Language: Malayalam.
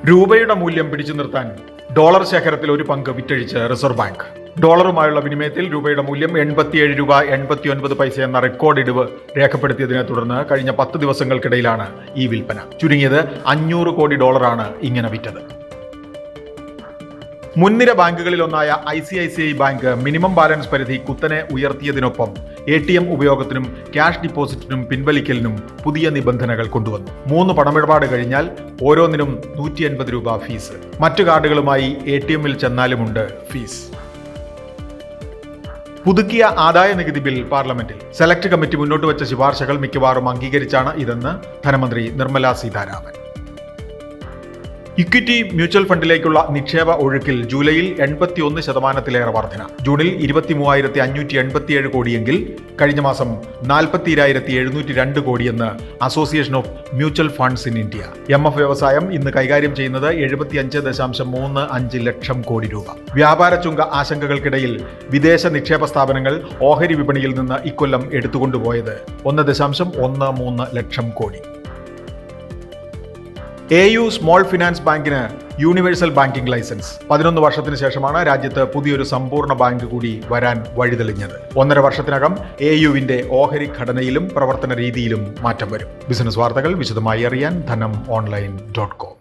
രൂപയുടെ മൂല്യം പിടിച്ചു നിർത്താൻ ഡോളർ ശേഖരത്തിൽ ഒരു പങ്ക് വിറ്റഴിച്ച് റിസർവ് ബാങ്ക്. ഡോളറുമായുള്ള വിനിമയത്തിൽ രൂപയുടെ മൂല്യം 87 രൂപ 89 പൈസ എന്ന റെക്കോർഡ് ഇടിവ് രേഖപ്പെടുത്തിയതിനെ തുടർന്ന് കഴിഞ്ഞ 10 ദിവസങ്ങൾക്കിടയിലാണ് ഈ വിൽപ്പന. ചുരുങ്ങിയത് 500 കോടി ഡോളറാണ് ഇങ്ങനെ വിറ്റത്. മുൻനിര ബാങ്കുകളിലൊന്നായ ICICI ബാങ്ക് മിനിമം ബാലൻസ് പരിധി കുത്തനെ ഉയർത്തിയതിനൊപ്പം ATM ഉപയോഗത്തിനും ക്യാഷ് ഡിപ്പോസിറ്റിനും പിൻവലിക്കലിനും പുതിയ നിബന്ധനകൾ കൊണ്ടുവന്നു. 3 പണമിടപാട് കഴിഞ്ഞാൽ ഓരോന്നിനും 180 രൂപ ഫീസ്. മറ്റു കാർഡുകളുമായി ATMൽ ചെന്നാലുമുണ്ട് ഫീസ്. പുതുക്കിയ ആദായ നികുതി ബിൽ പാർലമെന്റിൽ. സെലക്ട് കമ്മിറ്റി മുന്നോട്ട് വെച്ച ശുപാർശകൾ മിക്കവാറും അംഗീകരിച്ചാണ് ഇതെന്ന് ധനമന്ത്രി നിർമ്മല സീതാരാമൻ. ഇക്വിറ്റി മ്യൂച്വൽ ഫണ്ടിലേക്കുള്ള നിക്ഷേപ ഒഴുക്കിൽ ജൂലൈയിൽ 81% വർധന. ജൂണിൽ 23,587 കോടിയെങ്കിൽ കഴിഞ്ഞ മാസം 42,702 കോടിയെന്ന് association of mutual funds in India. MF വ്യവസായം ഇന്ന് കൈകാര്യം ചെയ്യുന്നത് 75.35 ലക്ഷം കോടി രൂപ. വ്യാപാര ചുങ്ക ആശങ്കകൾക്കിടയിൽ വിദേശ നിക്ഷേപ സ്ഥാപനങ്ങൾ ഓഹരി വിപണിയിൽ നിന്ന് ഇക്കൊല്ലം എടുത്തുകൊണ്ടുപോയത് 1.13 lakh crore. AU small finance ബാങ്കിന് യൂണിവേഴ്സൽ ബാങ്കിംഗ് ലൈസൻസ്. 11 വർഷത്തിന് ശേഷമാണ് രാജ്യത്ത് പുതിയൊരു സമ്പൂർണ്ണ ബാങ്ക് കൂടി വരാൻ വഴിതെളിഞ്ഞത്. 1.5 വർഷത്തിനകം AUവിന്റെ ഓഹരി ഘടനയിലും പ്രവർത്തന രീതിയിലും മാറ്റം വരും. ബിസിനസ് വാർത്തകൾ വിശദമായി അറിയാൻ ധനം online.com.